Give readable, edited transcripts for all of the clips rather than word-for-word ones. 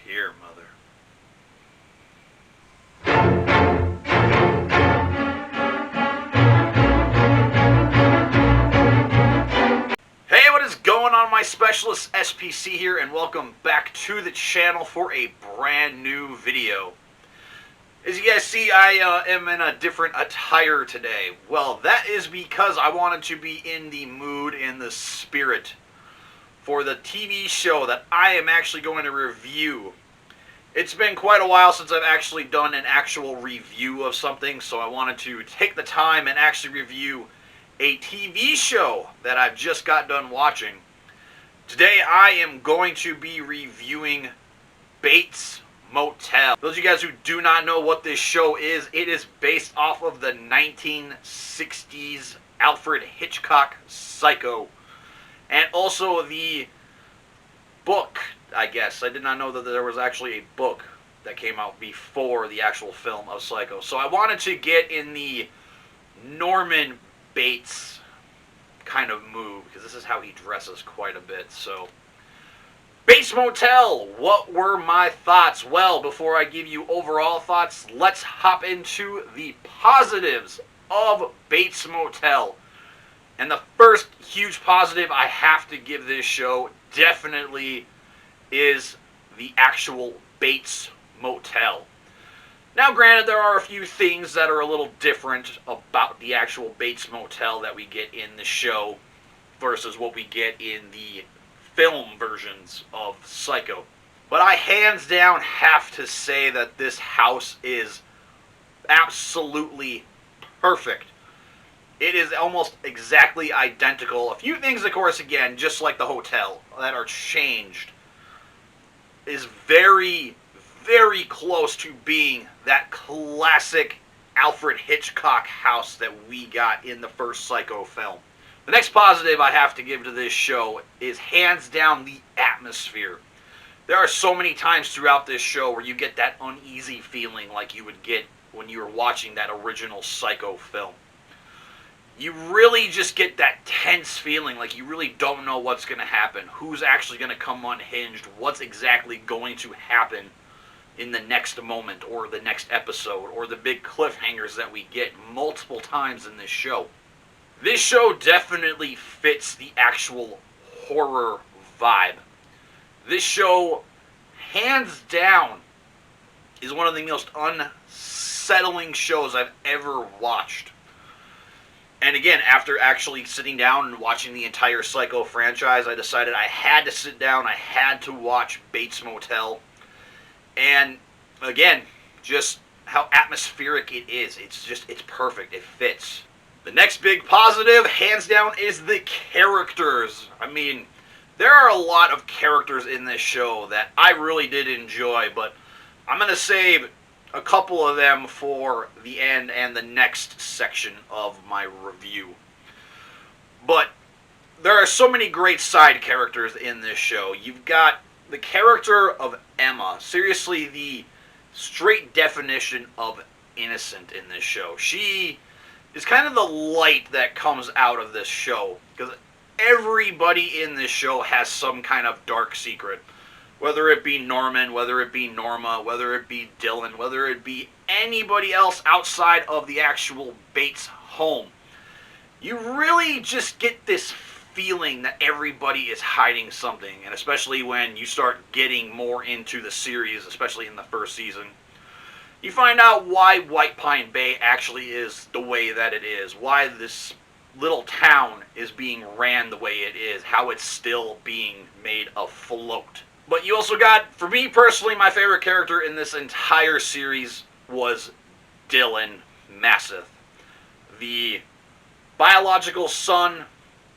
Here, mother. Hey, what is going on, my specialist SPC here, and welcome back to the channel for a brand new video. As you guys see, I am in a different attire today. Well, that is because I wanted to be in the mood, in the spirit, for the TV show that I am actually going to review. It's been quite a while since I've actually done an actual review of something, so I wanted to take the time and actually review a TV show that I've just got done watching. Today I am going to be reviewing Bates Motel. Those of you guys who do not know what this show is, it is based off of the 1960s Alfred Hitchcock Psycho. And also the book, I guess. I did not know that there was actually a book that came out before the actual film of Psycho. So I wanted to get in the Norman Bates kind of mood, because this is how he dresses quite a bit. So, Bates Motel, what were my thoughts? Well, before I give you overall thoughts, let's hop into the positives of Bates Motel. And the first huge positive I have to give this show definitely is the actual Bates Motel. Now, granted, there are a few things that are a little different about the actual Bates Motel that we get in the show versus what we get in the film versions of Psycho. But I hands down have to say that this house is absolutely perfect. It is almost exactly identical. A few things, of course, again, just like the hotel, that are changed, is very, very close to being that classic Alfred Hitchcock house that we got in the first Psycho film. The next positive I have to give to this show is hands down the atmosphere. There are so many times throughout this show where you get that uneasy feeling like you would get when you were watching that original Psycho film. You really just get that tense feeling like you really don't know what's going to happen, who's actually going to come unhinged, what's exactly going to happen in the next moment or the next episode, or the big cliffhangers that we get multiple times in this show. This show definitely fits the actual horror vibe. This show, hands down, is one of the most unsettling shows I've ever watched. And again, after actually sitting down and watching the entire Psycho franchise, I decided I had to sit down, I had to watch Bates Motel. And again, just how atmospheric it is. It's perfect. It fits. The next big positive, hands down, is the characters. I mean, there are a lot of characters in this show that I really did enjoy, but I'm going to save a couple of them for the end and the next section of my review. But there are so many great side characters in this show. You've got the character of Emma, seriously the straight definition of innocent in this show. She is kind of the light that comes out of this show, because everybody in this show has some kind of dark secret. Whether it be Norman, whether it be Norma, whether it be Dylan, whether it be anybody else outside of the actual Bates home. You really just get this feeling that everybody is hiding something, and especially when you start getting more into the series, especially in the first season, you find out why White Pine Bay actually is the way that it is, why this little town is being ran the way it is, how it's still being made afloat. But you also got, for me personally, my favorite character in this entire series was Dylan Masseth, the biological son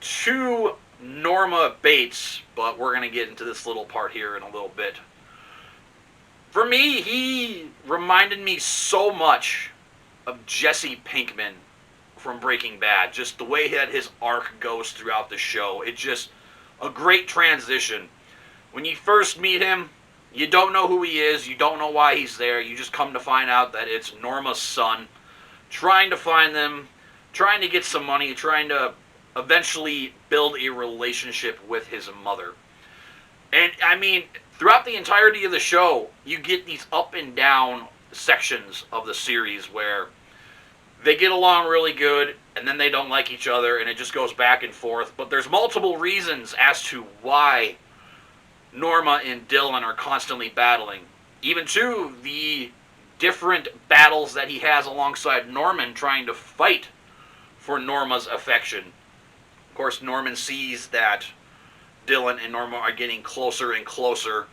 to Norma Bates, but we're going to get into this little part here in a little bit. For me, he reminded me so much of Jesse Pinkman from Breaking Bad. Just the way that his arc goes throughout the show. It's just a great transition. When you first meet him, you don't know who he is, you don't know why he's there, you just come to find out that it's Norma's son, trying to find them, trying to get some money, trying to eventually build a relationship with his mother. And I mean, throughout the entirety of the show, you get these up and down sections of the series where they get along really good, and then they don't like each other, and it just goes back and forth. But there's multiple reasons as to why Norma and Dylan are constantly battling. Even to the different battles that he has alongside Norman trying to fight for Norma's affection. Of course, Norman sees that Dylan and Norma are getting closer and closer,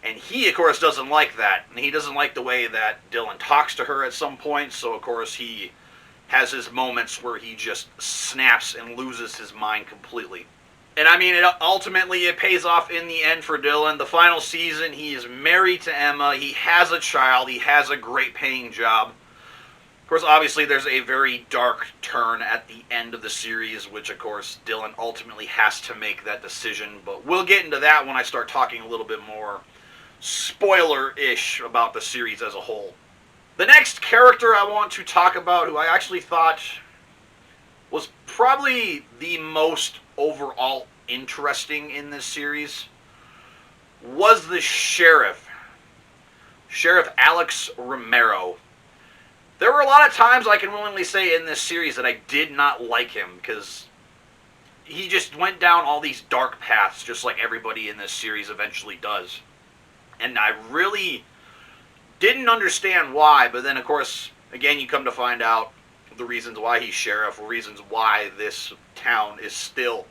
and he, of course, doesn't like that. And he doesn't like the way that Dylan talks to her at some point, so, of course, he has his moments where he just snaps and loses his mind completely. And I mean, ultimately it pays off in the end for Dylan. The final season, he is married to Emma. He has a child. He has a great paying job. Of course, obviously, there's a very dark turn at the end of the series, which, of course, Dylan ultimately has to make that decision. But we'll get into that when I start talking a little bit more spoiler-ish about the series as a whole. The next character I want to talk about, who I actually thought was probably the most overall interesting in this series, was the sheriff. Sheriff Alex Romero. There were a lot of times, I can willingly say, in this series that I did not like him, because he just went down all these dark paths, just like everybody in this series eventually does. And I really didn't understand why, but then, of course, again, you come to find out the reasons why he's sheriff, reasons why this town is still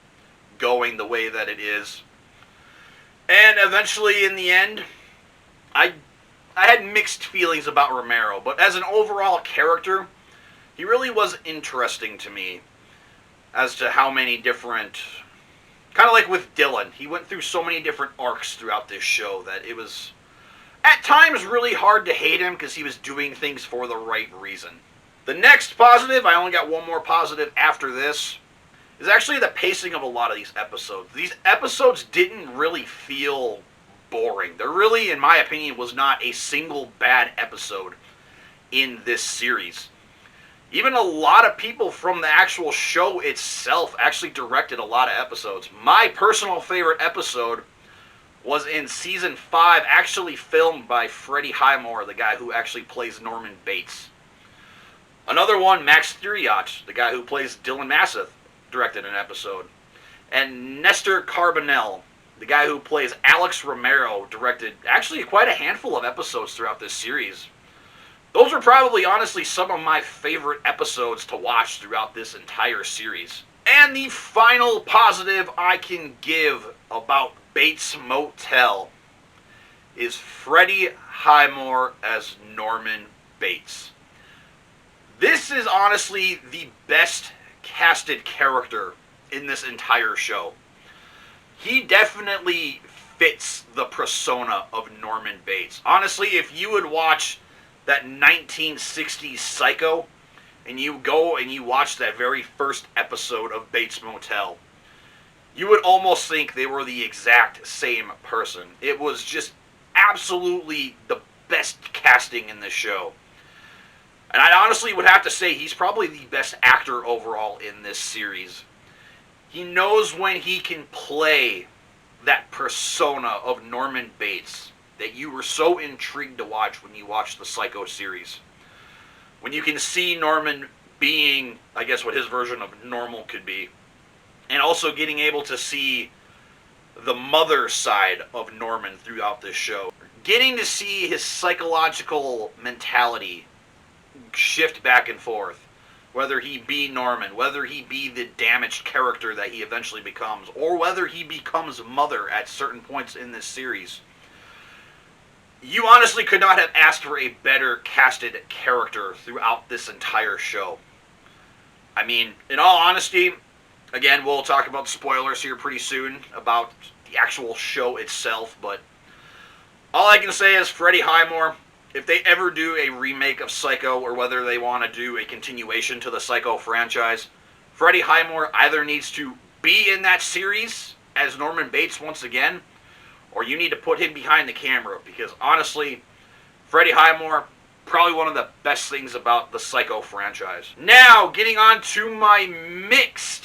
going the way that it is. And eventually, in the end, I had mixed feelings about Romero, but as an overall character, he really was interesting to me as to how many different, kind of like with Dylan, he went through so many different arcs throughout this show that it was at times really hard to hate him because he was doing things for the right reason. The next positive, I only got one more positive after this, is actually the pacing of a lot of these episodes. These episodes didn't really feel boring. There really, in my opinion, was not a single bad episode in this series. Even a lot of people from the actual show itself actually directed a lot of episodes. My personal favorite episode was in Season 5, actually filmed by Freddie Highmore, the guy who actually plays Norman Bates. Another one, Max Theriot, the guy who plays Dylan Masseth, directed an episode. And Nestor Carbonell, the guy who plays Alex Romero, directed actually quite a handful of episodes throughout this series. Those are probably, honestly, some of my favorite episodes to watch throughout this entire series. And the final positive I can give about Bates Motel is Freddie Highmore as Norman Bates. This is honestly the best casted character in this entire show. He definitely fits the persona of Norman Bates. Honestly, if you would watch that 1960s Psycho, and you go and you watch that very first episode of Bates Motel, you would almost think they were the exact same person. It was just absolutely the best casting in this show. And I honestly would have to say he's probably the best actor overall in this series. He knows when he can play that persona of Norman Bates that you were so intrigued to watch when you watched the Psycho series. When you can see Norman being, I guess, what his version of normal could be. And also getting able to see the mother side of Norman throughout this show. Getting to see his psychological mentality shift back and forth. Whether he be Norman, whether he be the damaged character that he eventually becomes, or whether he becomes Mother at certain points in this series. You honestly could not have asked for a better casted character throughout this entire show. I mean, in all honesty, again, we'll talk about spoilers here pretty soon about the actual show itself, but all I can say is Freddie Highmore, if they ever do a remake of Psycho, or whether they want to do a continuation to the Psycho franchise, Freddie Highmore either needs to be in that series as Norman Bates once again, or you need to put him behind the camera, because honestly, Freddie Highmore, probably one of the best things about the Psycho franchise. Now, getting on to my mixed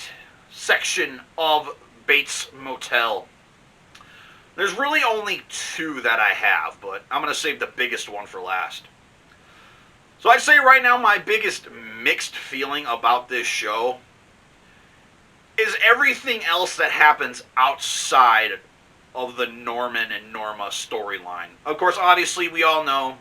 section of Bates Motel. There's really only two that I have, but I'm going to save the biggest one for last. So I'd say right now my biggest mixed feeling about this show is everything else that happens outside of the Norman and Norma storyline. Of course, obviously, we all know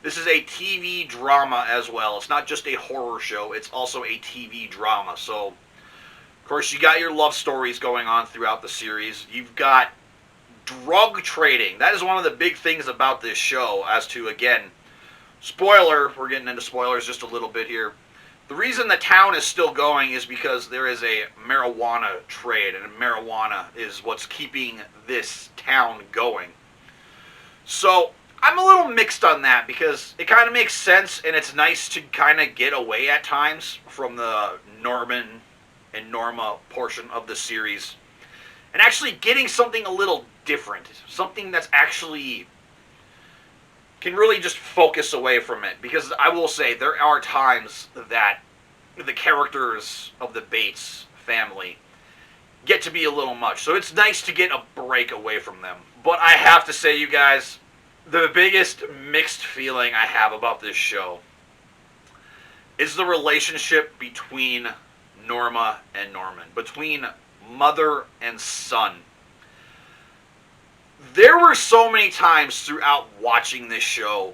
this is a TV drama as well. It's not just a horror show, it's also a TV drama. So, of course, you got your love stories going on throughout the series. You've got drug trading. That is one of the big things about this show. As to, again, spoiler, we're getting into spoilers just a little bit here. The reason the town is still going is because there is a marijuana trade, and marijuana is what's keeping this town going. So, I'm a little mixed on that because it kind of makes sense, and it's nice to kind of get away at times from the Norman and Norma portion of the series, and actually getting something a little different, something that's actually can really just focus away from it. Because I will say, there are times that the characters of the Bates family get to be a little much. So it's nice to get a break away from them. But I have to say, you guys, the biggest mixed feeling I have about this show is the relationship between Norma and Norman, between mother and son. There were so many times throughout watching this show,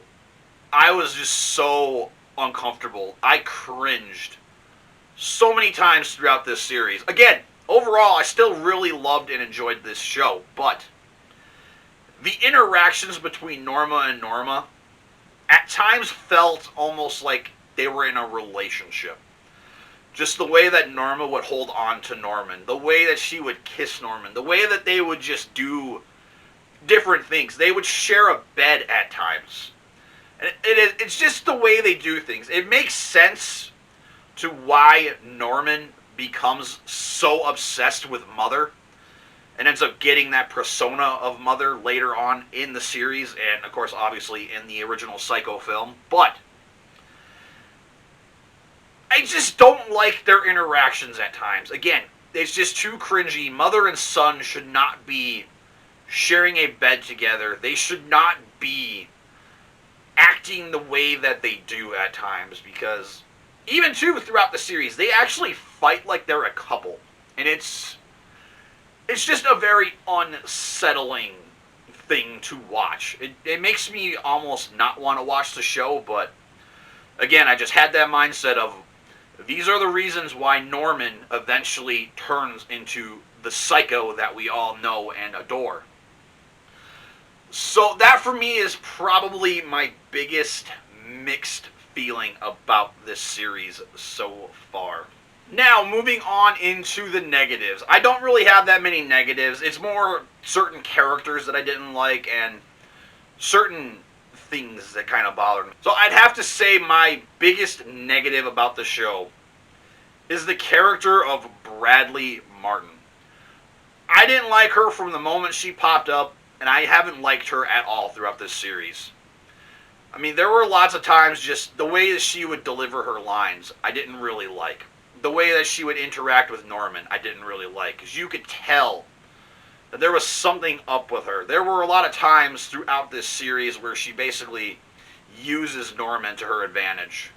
I was just so uncomfortable. I cringed so many times throughout this series. Again, overall, I still really loved and enjoyed this show, but the interactions between Norma and Norma at times felt almost like they were in a relationship. Just the way that Norma would hold on to Norman, the way that she would kiss Norman, the way that they would just do different things. They would share a bed at times. And it's just the way they do things. It makes sense to why Norman becomes so obsessed with Mother and ends up getting that persona of Mother later on in the series, and of course obviously in the original Psycho film. But I just don't like their interactions at times. Again, it's just too cringy. Mother and son should not be sharing a bed together. They should not be acting the way that they do at times, because even too throughout the series, they actually fight like they're a couple. And it's just a very unsettling thing to watch. It makes me almost not want to watch the show, but again, I just had that mindset of, these are the reasons why Norman eventually turns into the psycho that we all know and adore. So that for me is probably my biggest mixed feeling about this series so far. Now, moving on into the negatives. I don't really have that many negatives. It's more certain characters that I didn't like and certain things that kind of bothered me. So I'd have to say my biggest negative about the show is the character of Bradley Martin. I didn't like her from the moment she popped up, and I haven't liked her at all throughout this series. I mean, there were lots of times just the way that she would deliver her lines, I didn't really like. The way that she would interact with Norman, I didn't really like. Because you could tell that there was something up with her. There were a lot of times throughout this series where she basically uses Norman to her advantage.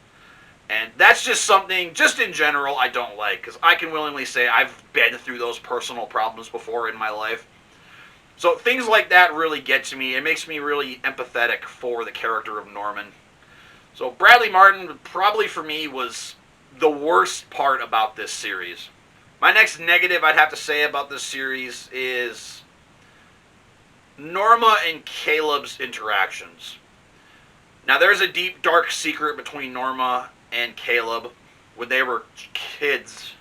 And that's just something, just in general, I don't like. Because I can willingly say I've been through those personal problems before in my life. So things like that really get to me. It makes me really empathetic for the character of Norman. So Bradley Martin, probably for me, was the worst part about this series. My next negative I'd have to say about this series is Norma and Caleb's interactions. Now, there's a deep, dark secret between Norma and Caleb. When they were kids,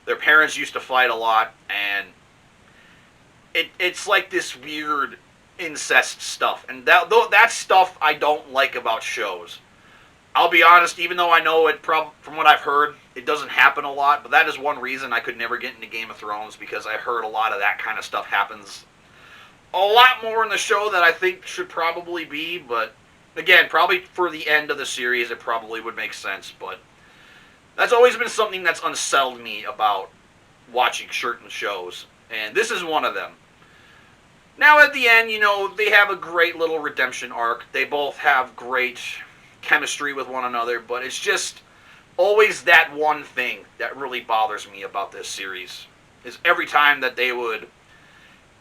their parents used to fight a lot, and it's like this weird incest stuff. And that stuff I don't like about shows. I'll be honest, even though I know it, from what I've heard, it doesn't happen a lot, but that is one reason I could never get into Game of Thrones, because I heard a lot of that kind of stuff happens a lot more in the show that I think should probably be, but again, probably for the end of the series, it probably would make sense, but that's always been something that's unsettled me about watching certain shows, and this is one of them. Now at the end, they have a great little redemption arc. They both have great chemistry with one another, but it's just always that one thing that really bothers me about this series is every time that they would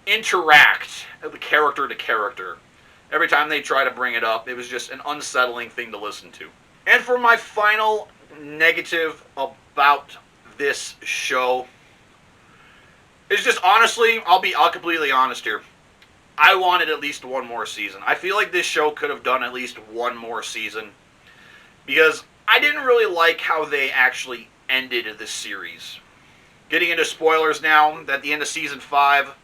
interact, character to character, every time they try to bring it up, it was just an unsettling thing to listen to. And for my final negative about this show, it's just honestly, I'll completely honest here. I wanted at least one more season. I feel like this show could have done at least one more season because I didn't really like how they actually ended this series. Getting into spoilers now, at the end of season 5,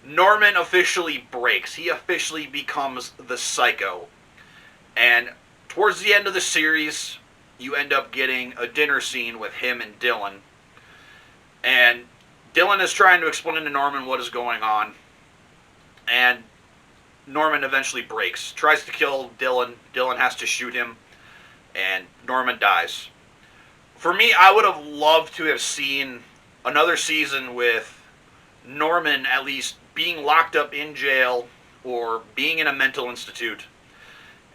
Norman officially breaks. He officially becomes the Psycho. And towards the end of the series, you end up getting a dinner scene with him and Dylan. And Dylan is trying to explain to Norman what is going on. And Norman eventually breaks. Tries to kill Dylan. Dylan has to shoot him. And Norman dies. For me, I would have loved to have seen another season with Norman at least being locked up in jail or being in a mental institute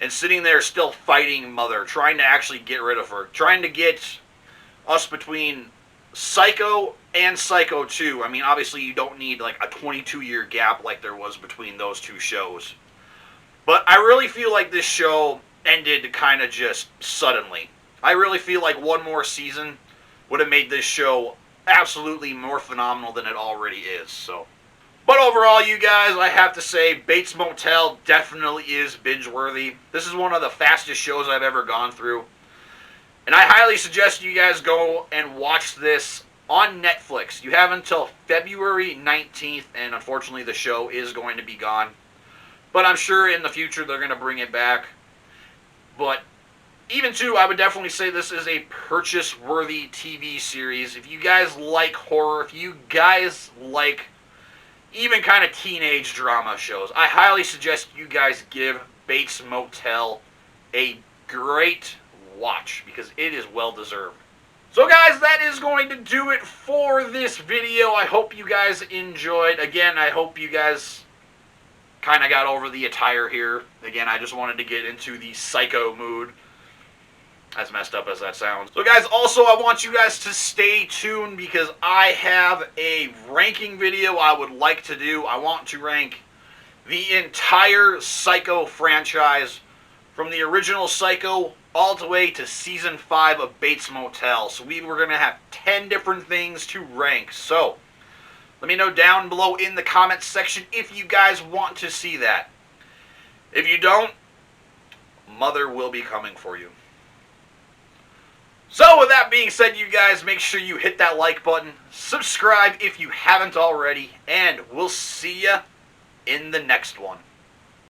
and sitting there still fighting Mother, trying to actually get rid of her, trying to get us between Psycho and Psycho 2. I mean, obviously you don't need like a 22-year gap like there was between those two shows. But I really feel like this show ended kind of just suddenly. I really feel like one more season would have made this show absolutely more phenomenal than it already is. But overall, you guys, I have to say, Bates Motel definitely is binge-worthy. This is one of the fastest shows I've ever gone through. And I highly suggest you guys go and watch this on Netflix. You have until February 19th, and unfortunately the show is going to be gone. But I'm sure in the future they're going to bring it back. But even too, I would definitely say this is a purchase-worthy TV series. If you guys like horror, if you guys like even kind of teenage drama shows, I highly suggest you guys give Bates Motel a great watch because it is well deserved. So guys, that is going to do it for this video. I hope you guys enjoyed. Again, I hope you guys kind of got over the attire here. Again, I just wanted to get into the Psycho mood. As messed up as that sounds. So guys, also I want you guys to stay tuned because I have a ranking video I would like to do. I want to rank the entire Psycho franchise from the original Psycho all the way to season 5 of Bates Motel. So we're going to have 10 different things to rank. So let me know down below in the comments section if you guys want to see that. If you don't, Mother will be coming for you. So with that being said, you guys, make sure you hit that like button, subscribe if you haven't already, and we'll see ya in the next one.